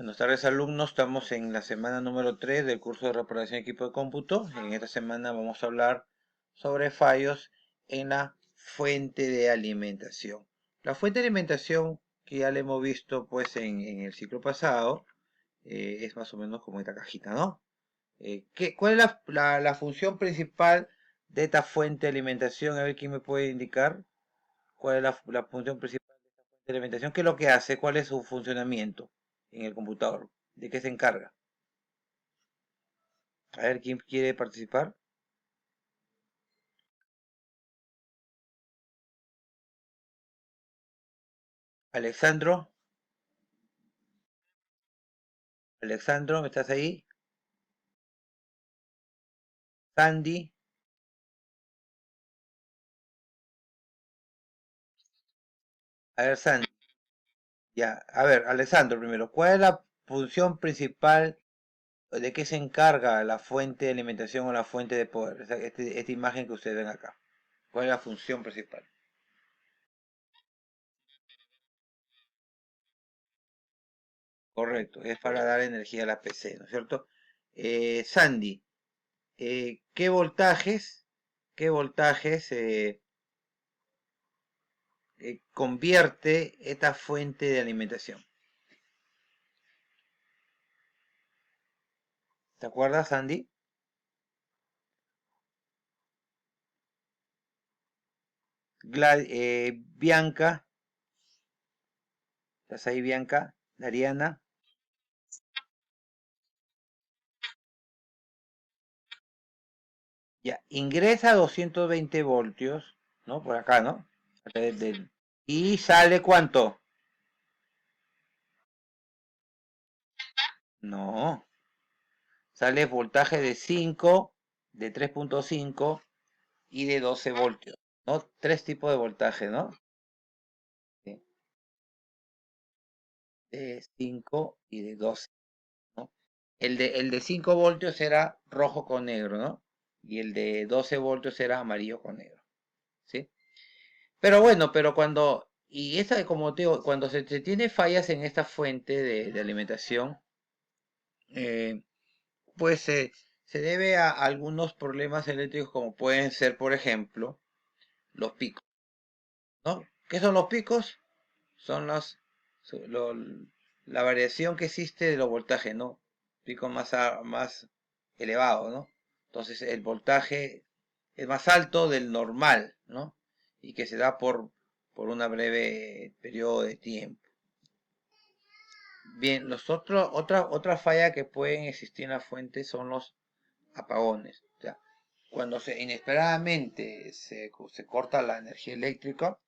Buenas tardes, alumnos. Estamos en la semana número 3 del curso de reparación de equipo de cómputo. En esta semana vamos a hablar sobre fallos en la fuente de alimentación. La fuente de alimentación, que ya la hemos visto pues en el ciclo pasado, es más o menos como esta cajita, ¿no? ¿Cuál es la función principal de esta fuente de alimentación? A ver quién me puede indicar cuál es la función principal de esta fuente de alimentación. ¿Qué es lo que hace? ¿Cuál es su funcionamiento en el computador? ¿De qué se encarga? A ver, ¿quién quiere participar? Alexandro, Alexandro, ¿me estás ahí? Sandy, a ver, Sandy, ya, a ver, Alexandro primero, ¿cuál es la función principal? ¿De qué se encarga la fuente de alimentación o la fuente de poder? Esta imagen que ustedes ven acá. ¿Cuál es la función principal? Correcto, es para dar energía a la PC, ¿no es cierto? Sandy, ¿qué voltajes convierte esta fuente de alimentación? ¿Te acuerdas, Sandy? Bianca, ¿estás ahí, Bianca? Dariana, ya, ingresa a 220 voltios, ¿no? Por acá, ¿no? A través ¿Y sale cuánto? No, sale voltaje de 5, de 3.5 y de 12 voltios, ¿no? Tres tipos de voltaje, ¿no? Sí, de 5 y de 12, ¿no? El de 5 voltios era rojo con negro, ¿no? Y el de 12 voltios era amarillo con negro, ¿sí? Pero bueno, y esa, como te digo, cuando se tiene fallas en esta fuente de alimentación, eh, pues se debe a algunos problemas eléctricos como pueden ser, por ejemplo, los picos, ¿no? ¿Qué son los picos? Son su- lo- la variación que existe de los voltajes, ¿no? Picos más elevados, ¿no? Entonces el voltaje es más alto del normal, ¿no? Y que se da por una breve periodo de tiempo. Bien, otra falla que pueden existir en la fuente son los apagones. O sea, cuando inesperadamente se corta la energía eléctrica,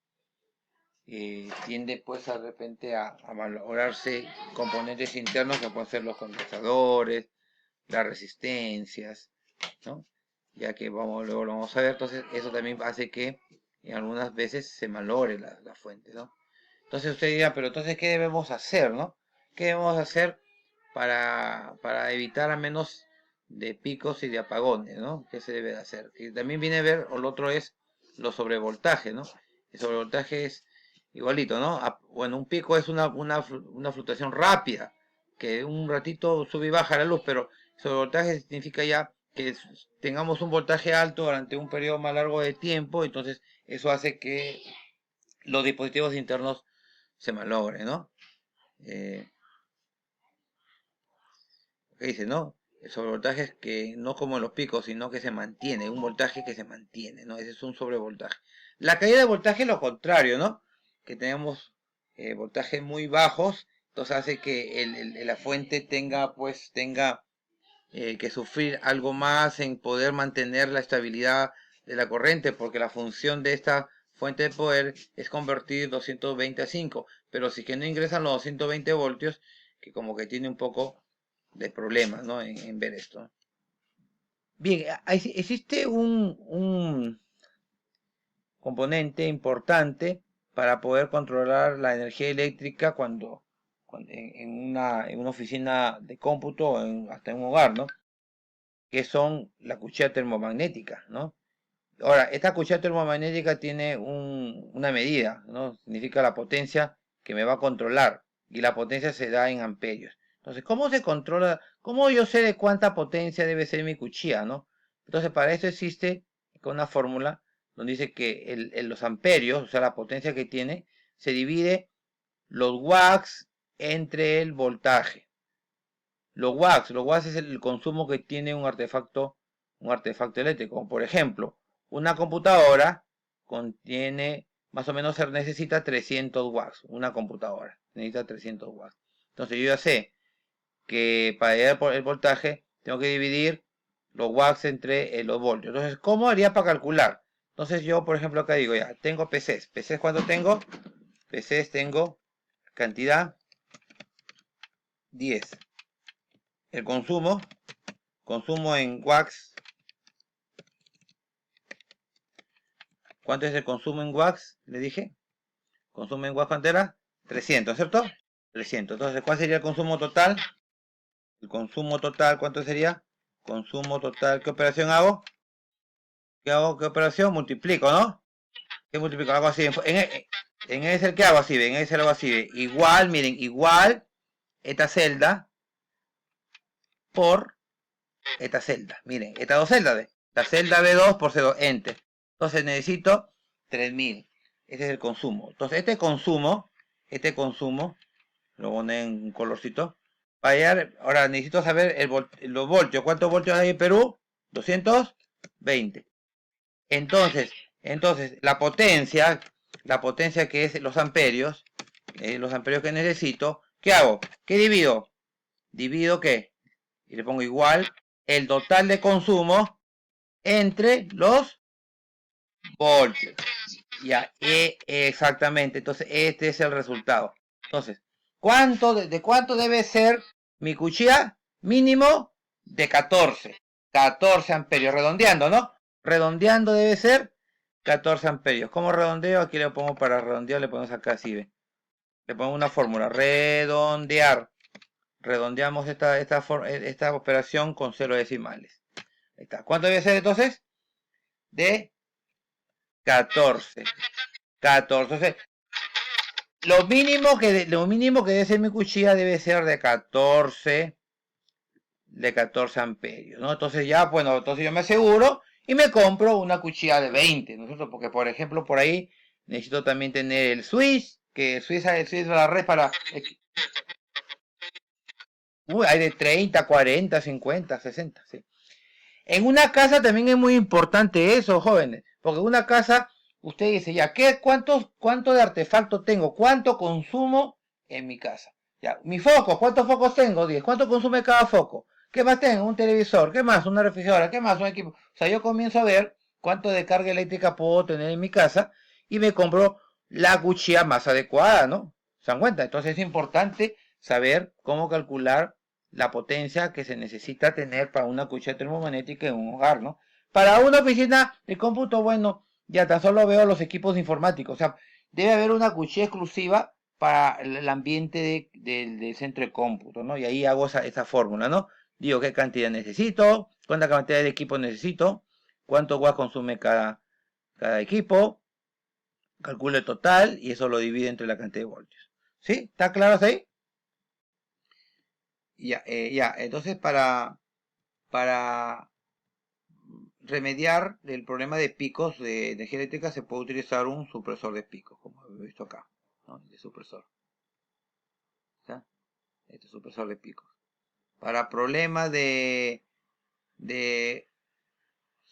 tiende pues de repente a valorarse componentes internos que pueden ser los condensadores, las resistencias, ¿no? Ya que luego lo vamos a ver, entonces eso también hace que en algunas veces se malore la fuente, ¿no? Entonces usted dirá, pero entonces, ¿qué debemos hacer, no? ¿Qué debemos hacer para evitar a menos de picos y de apagones, ¿no? ¿Qué se debe de hacer? Y también viene a ver, o lo otro es los sobrevoltajes, ¿no? El sobrevoltaje es igualito, ¿no? Bueno, un pico es una fluctuación rápida, que un ratito sube y baja la luz, pero sobrevoltaje significa ya que tengamos un voltaje alto durante un periodo más largo de tiempo, entonces eso hace que los dispositivos internos se malogre, ¿no? Eh, ¿Qué dice, no? El sobrevoltaje es que no como en los picos, sino que se mantiene, un voltaje que se mantiene, ¿no? Ese es un sobrevoltaje. La caída de voltaje es lo contrario, ¿no? Que tenemos voltajes muy bajos, entonces hace que la fuente tenga que sufrir algo más en poder mantener la estabilidad de la corriente, porque la función de esta fuente de poder es convertir 220 a 5, pero si que no ingresan los 220 voltios, que como que tiene un poco de problemas, ¿no? En ver esto. Bien, existe un componente importante para poder controlar la energía eléctrica en una oficina de cómputo o hasta en un hogar, ¿no? Que son la cuchilla termomagnética, ¿no? Ahora, esta cuchilla termomagnética tiene una medida, ¿no? Significa la potencia que me va a controlar y la potencia se da en amperios. Entonces, ¿cómo se controla? ¿Cómo yo sé de cuánta potencia debe ser mi cuchilla, no? Entonces, para eso existe una fórmula donde dice que los amperios, o sea, la potencia que tiene, se divide los watts entre el voltaje. Los watts es el consumo que tiene un artefacto eléctrico. Como por ejemplo, una computadora contiene, más o menos se necesita 300 watts. Una computadora necesita 300 watts. Entonces yo ya sé que para llegar por el voltaje tengo que dividir los watts entre los voltios. Entonces, ¿cómo haría para calcular? Entonces yo, por ejemplo, acá digo ya, tengo PCs. ¿PCs cuánto tengo? PCs tengo cantidad 10. El consumo en watts. ¿Cuánto es el consumo en watts? Le dije. Consumo en watts, ¿cuánto era? 300, ¿cierto? 300. Entonces, ¿cuál sería el consumo total? El consumo total, ¿cuánto sería? Consumo total, ¿qué operación hago? ¿Qué hago? ¿Qué operación? Multiplico, ¿no? ¿Qué multiplico? Algo así. En Excel, ¿qué hago así? En Excel hago así. Igual, miren, igual esta celda por esta celda. Miren, estas dos celdas. La celda B2 por C2, enter. Entonces necesito 3000. Ese es el consumo. Entonces este consumo, lo pone en un colorcito. Para llegar, ahora necesito saber los voltios. ¿Cuántos voltios hay en Perú? 220. Entonces, la potencia que es los amperios que necesito, ¿qué hago? ¿Qué divido? ¿Divido qué? Y le pongo igual el total de consumo entre los voltios. Ya, exactamente. Entonces, este es el resultado. Entonces, ¿de cuánto debe ser mi cuchilla? Mínimo de 14. 14 amperios. Redondeando, ¿no? Redondeando debe ser 14 amperios. ¿Cómo redondeo? Aquí le pongo para redondear, le ponemos acá así, ¿ve? Le pongo una fórmula. Redondear. Redondeamos esta operación con 0 decimales. Ahí está. ¿Cuánto debe ser entonces? De 14. 14. Entonces, lo mínimo que debe ser mi cuchilla debe ser de 14 amperios, ¿no? Entonces ya, bueno, entonces yo me aseguro y me compro una cuchilla de 20, ¿no es cierto? Porque, por ejemplo, por ahí necesito también tener el switch, que el switch es la red para... hay de 30, 40, 50, 60, sí. En una casa también es muy importante eso, jóvenes, porque en una casa usted dice, ya, ¿cuánto de artefacto tengo? ¿Cuánto consumo en mi casa? Ya, mi foco, ¿cuántos focos tengo? 10. ¿Cuánto consume cada foco? ¿Qué más tengo? Un televisor, ¿qué más? Una refrigeradora, ¿qué más? Un equipo. O sea, yo comienzo a ver cuánto de carga eléctrica puedo tener en mi casa y me compro la cuchilla más adecuada, ¿no? ¿Se dan cuenta? Entonces es importante saber cómo calcular la potencia que se necesita tener para una cuchilla termomagnética en un hogar, ¿no? Para una oficina de cómputo, bueno, ya tan solo veo los equipos informáticos. O sea, debe haber una cuchilla exclusiva para el ambiente del centro de cómputo, ¿no? Y ahí hago esa fórmula, ¿no? Digo qué cantidad necesito, cuánta cantidad de equipo necesito, cuánto watts consume cada equipo, calculo el total y eso lo divide entre la cantidad de voltios. ¿Sí? ¿Está claro hasta ahí? Ya, entonces para remediar el problema de picos de energía eléctrica se puede utilizar un supresor de picos, como he visto acá, ¿no? De supresor. ¿Está? Este supresor de picos. Para problemas de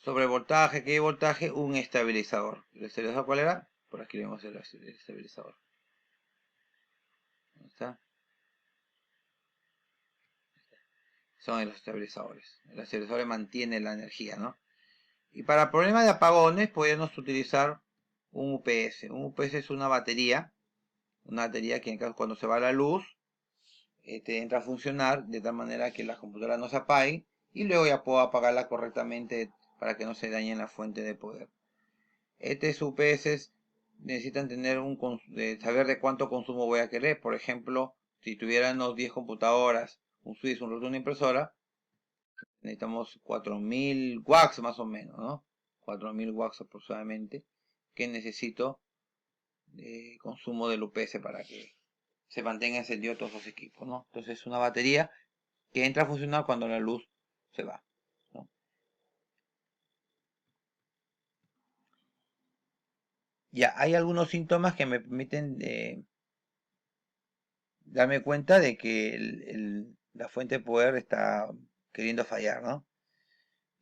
sobrevoltaje, que voltaje, un estabilizador. ¿El estabilizador cuál era? Por aquí vemos el estabilizador. ¿Está? Son los estabilizadores. El estabilizador mantiene la energía, ¿no? Y para problemas de apagones podemos utilizar un UPS. Un UPS es una batería que en caso cuando se va la luz, entra a funcionar de tal manera que la computadora no se apague y luego ya puedo apagarla correctamente para que no se dañe la fuente de poder. Estos UPS necesitan tener saber de cuánto consumo voy a querer. Por ejemplo, si tuviéramos 10 computadoras, un switch, un router, una impresora, necesitamos 4000 watts más o menos, ¿no? 4000 watts aproximadamente que necesito de consumo del UPS para que se mantenga encendido todos los equipos, ¿no? Entonces es una batería que entra a funcionar cuando la luz se va, ¿no? Ya, hay algunos síntomas que me permiten darme cuenta de que la fuente de poder está queriendo fallar, ¿no?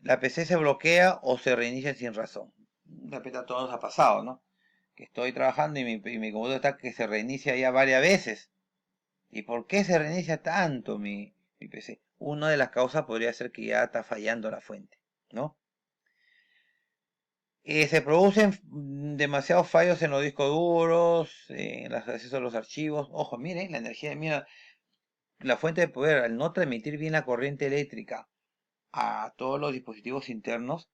La PC se bloquea o se reinicia sin razón. De repente a todos nos ha pasado, ¿no? Que estoy trabajando y mi computador está que se reinicia ya varias veces. ¿Y por qué se reinicia tanto mi PC? Una de las causas podría ser que ya está fallando la fuente, ¿no? Se producen demasiados fallos en los discos duros, en el acceso a los archivos. Ojo, miren la energía, mira, la fuente de poder, al no transmitir bien la corriente eléctrica a todos los dispositivos internos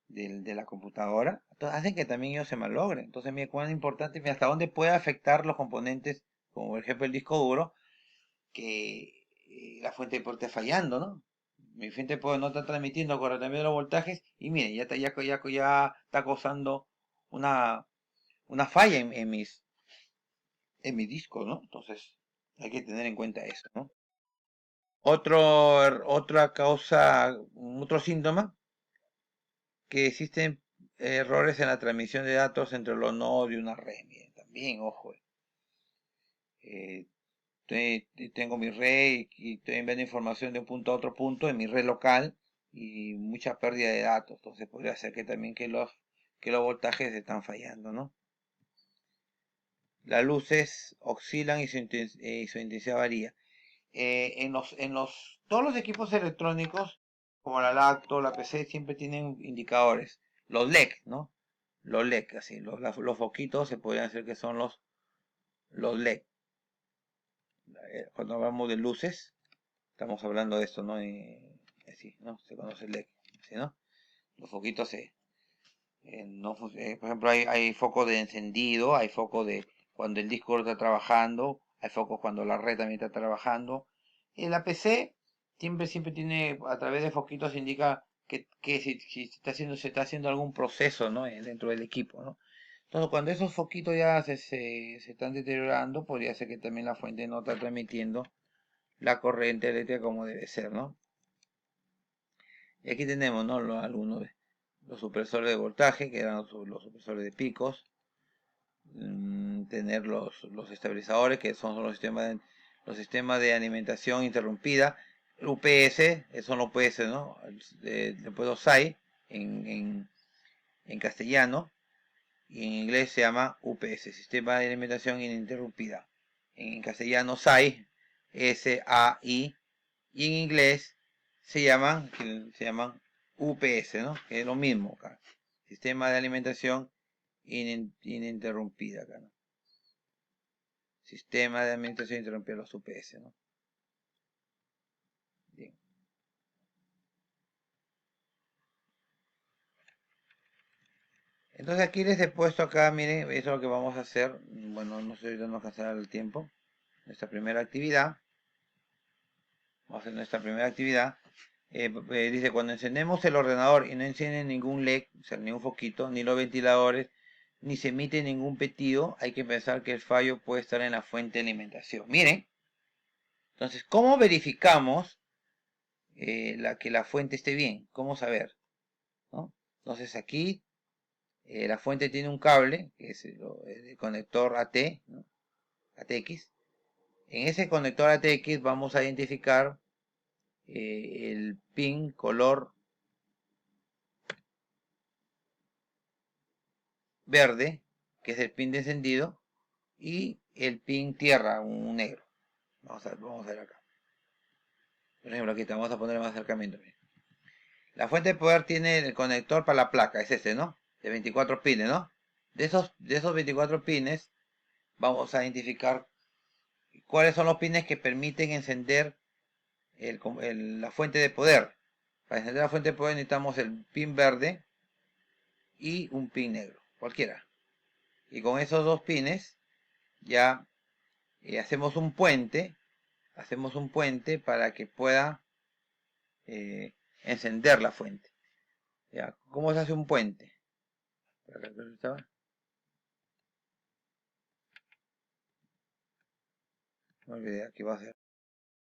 de la computadora, entonces hacen que también ellos se malogren. Entonces, mira cuán importante, mira hasta dónde puede afectar los componentes, como por ejemplo el disco duro, que la fuente de poder esté fallando, ¿no? Mi fuente de poder no está transmitiendo correctamente los voltajes y miren, ya está causando una, una falla en mi disco, ¿no? Entonces, hay que tener en cuenta eso, ¿no? Otra causa, otro síntoma, que existen errores en la transmisión de datos entre los nodos de una red. Miren, también, ojo, tengo mi red y estoy enviando información de un punto a otro punto en mi red local y mucha pérdida de datos. Entonces podría ser que también que los voltajes están fallando, ¿no? Las luces oscilan y su intensidad varía. Todos los equipos electrónicos, como la laptop, la PC, siempre tienen indicadores. Los LED, ¿no? Los LED, así, los foquitos se podrían decir que son los LED. Cuando hablamos de luces, estamos hablando de esto, ¿no? Así, ¿no? Se conoce el LED, ¿sí, no? Los foquitos no, por ejemplo, hay focos de encendido, hay focos de cuando el disco está trabajando, hay focos cuando la red también está trabajando. En la PC siempre tiene, a través de foquitos indica que si se está haciendo algún proceso, ¿no? Dentro del equipo, ¿no? Entonces, cuando esos foquitos ya se están deteriorando, podría ser que también la fuente no está transmitiendo la corriente eléctrica como debe ser, ¿no? Y aquí tenemos, ¿no? Algunos de los supresores de voltaje, que eran los supresores de picos. Tener los estabilizadores, que son los sistemas de alimentación interrumpida. UPS, son los UPS, ¿no? Después los SAI en castellano, y en inglés se llama UPS, Sistema de Alimentación Ininterrumpida. En castellano SAI, SAI, y en inglés se llaman UPS, ¿no? Que es lo mismo acá. Sistema de Alimentación Ininterrumpida acá, ¿no? Sistema de Alimentación Ininterrumpida, los UPS, ¿no? Bien. Entonces aquí les he puesto acá, miren, eso es lo que vamos a hacer. Bueno, no sé si nos alcanzará el tiempo. Nuestra primera actividad. Vamos a hacer nuestra primera actividad. Dice, cuando encendemos el ordenador y no enciende ningún LED, o sea, ni un foquito, ni los ventiladores, ni se emite ningún pitido, hay que pensar que el fallo puede estar en la fuente de alimentación. Miren, entonces, ¿cómo verificamos que la fuente esté bien? ¿Cómo saber? ¿No? Entonces aquí la fuente tiene un cable, que es el conector AT, ¿no? ATX. En ese conector ATX vamos a identificar el pin color verde, que es el pin de encendido, y el pin tierra, un negro. Vamos a ver acá. Por ejemplo, aquí te vamos a poner más acercamiento. La fuente de poder tiene el conector para la placa, es este, ¿no? De 24 pines, ¿no? De esos 24 pines, vamos a identificar cuáles son los pines que permiten encender la fuente de poder. Para encender la fuente de poder necesitamos el pin verde y un pin negro, cualquiera. Y con esos dos pines ya hacemos un puente para que pueda encender la fuente. ¿Ya? ¿Cómo se hace un puente? me olvidé, aquí va a ser.